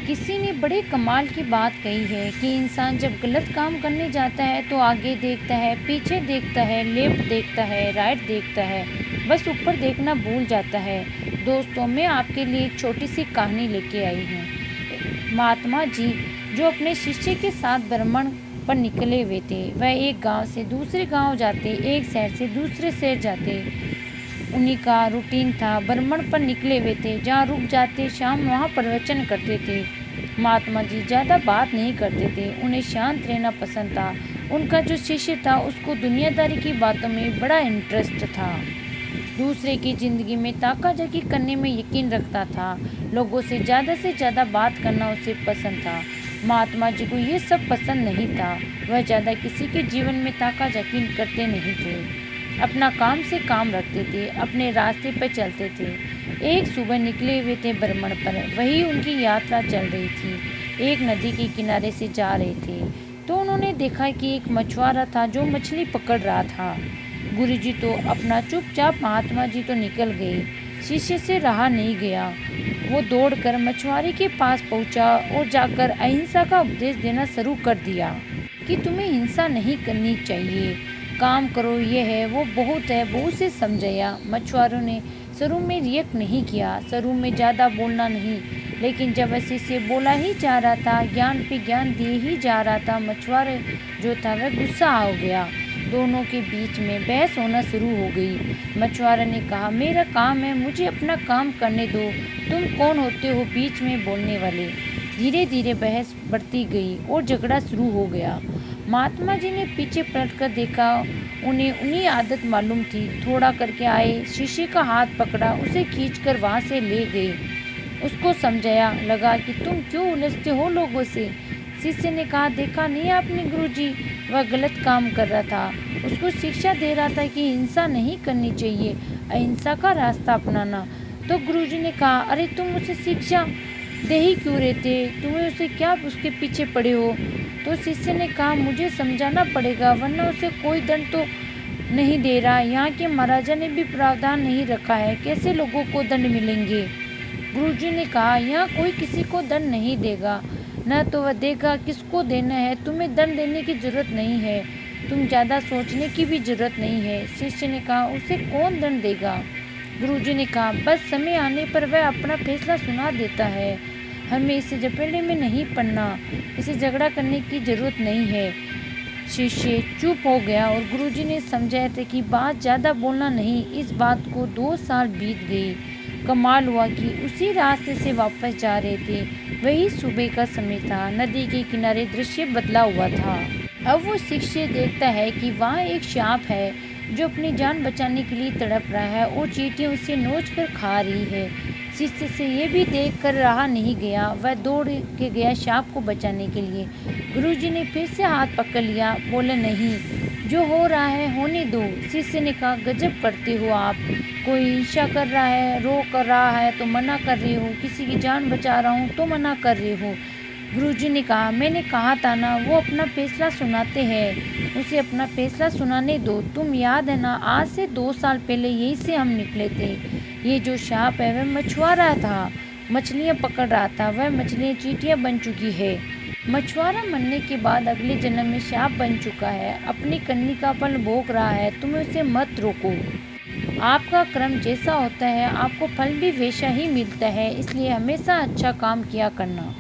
किसी ने बड़े कमाल की बात कही है कि इंसान जब गलत काम करने जाता है तो आगे देखता है, पीछे देखता है, लेफ्ट देखता है, राइट देखता है, बस ऊपर देखना भूल जाता है। दोस्तों, मैं आपके लिए एक छोटी सी कहानी लेके आई हूँ। महात्मा जी जो अपने शिष्य के साथ भ्रमण पर निकले हुए थे। वह एक गांव से दूसरे गांव जाते, एक शहर से दूसरे शहर जाते। उन्हीं का रूटीन था। भ्रमण पर निकले हुए थे, जहाँ रुक जाते शाम वहाँ प्रवचन करते थे। महात्मा जी ज़्यादा बात नहीं करते थे, उन्हें शांत रहना पसंद था। उनका जो शिष्य था उसको दुनियादारी की बातों में बड़ा इंटरेस्ट था। दूसरे की ज़िंदगी में ताका-झाकी करने में यकीन रखता था। लोगों से ज़्यादा बात करना उसे पसंद था। महात्मा जी को ये सब पसंद नहीं था। वह ज़्यादा किसी के जीवन में ताका-झाकी करते नहीं थे। अपना काम से काम रखते थे, अपने रास्ते पर चलते थे। एक सुबह निकले हुए थे भ्रमण पर। वही उनकी यात्रा चल रही थी। एक नदी के किनारे से जा रहे थे तो उन्होंने देखा कि एक मछुआरा था जो मछली पकड़ रहा था। गुरुजी तो अपना चुपचाप, महात्मा जी तो निकल गए। शिष्य से रहा नहीं गया। वो दौड़कर मछुआरे के पास पहुंचा और जाकर अहिंसा का उपदेश देना शुरू कर दिया कि तुम्हें हिंसा नहीं करनी चाहिए, काम करो, ये है वो बहुत है, बहुत से समझाया। मछुआरों ने शुरू में रिएक्ट नहीं किया, शुरू में ज़्यादा बोलना नहीं, लेकिन जब शिष्य बोला ही जा रहा था, ज्ञान पे ज्ञान दिए ही जा रहा था, मछुआरा जो था वह गुस्सा हो गया। दोनों के बीच में बहस होना शुरू हो गई। मछुआरा ने कहा, मेरा काम है, मुझे अपना काम करने दो, तुम कौन होते हो बीच में बोलने वाले। धीरे धीरे बहस बढ़ती गई और झगड़ा शुरू हो गया। महात्मा जी ने पीछे पलटकर देखा। उन्हें उन्हीं आदत मालूम थी। थोड़ा करके आए, शिष्य का हाथ पकड़ा, उसे खींचकर वहाँ से ले गए। उसको समझाया लगा कि तुम क्यों उलझते हो लोगों से। शिष्य ने कहा, देखा नहीं आपने गुरुजी, वह गलत काम कर रहा था। उसको शिक्षा दे रहा था कि हिंसा नहीं करनी चाहिए, अहिंसा का रास्ता अपनाना। तो गुरुजी ने कहा, अरे तुम उसे शिक्षा दे ही क्यों रहते, तुम्हें उसे क्या उसके पीछे पड़े हो। तो शिष्य ने कहा, मुझे समझाना पड़ेगा, वरना उसे कोई दंड तो नहीं दे रहा। यहाँ के महाराजा ने भी प्रावधान नहीं रखा है, कैसे लोगों को दंड मिलेंगे। गुरुजी ने कहा, यहाँ कोई किसी को दंड नहीं देगा, न तो वह देगा, किसको देना है। तुम्हें दंड देने की जरूरत नहीं है, तुम ज़्यादा सोचने की भी जरूरत नहीं है। शिष्य ने कहा, उसे कौन दंड देगा। गुरुजी ने कहा, बस समय आने पर वह अपना फैसला सुना देता है, हमें इसे झपेटे में नहीं पड़ना, इसे झगड़ा करने की जरूरत नहीं है। शिष्य चुप हो गया और गुरुजी ने समझाया था कि बात ज़्यादा बोलना नहीं। इस बात को 2 साल बीत गए। कमाल हुआ कि उसी रास्ते से वापस जा रहे थे। वही सुबह का समय था। नदी के किनारे दृश्य बदला हुआ था। अब वो शिष्य देखता है कि वहाँ एक सांप है जो अपनी जान बचाने के लिए तड़प रहा है और चींटियां उसे नोच कर खा रही है। शिष्य से ये भी देख कर रहा नहीं गया। वह दौड़ के गया सांप को बचाने के लिए। गुरुजी ने फिर से हाथ पकड़ लिया, बोले, नहीं, जो हो रहा है होने दो। शिष्य ने कहा, गजब करते हो आप, कोई हिंसा कर रहा है, रोक कर रहा है तो मना कर रहे हो, किसी की जान बचा रहा हूँ तो मना कर रहे हो। गुरुजी ने कहा, मैंने कहा था ना, वो अपना फैसला सुनाते हैं, उसे अपना फैसला सुनाने दो। तुम याद है ना, आज से 2 साल पहले यहीं से हम निकले थे। ये जो सांप है वह मछुआरा था, मछलियाँ पकड़ रहा था, वह मछलियाँ चींटियाँ बन चुकी है। मछुआरा मरने के बाद अगले जन्म में सांप बन चुका है, अपनी करनी का फल भोग रहा है, तुम उसे मत रोको। आपका कर्म जैसा होता है आपको फल भी वैसा ही मिलता है, इसलिए हमेशा अच्छा काम किया करना।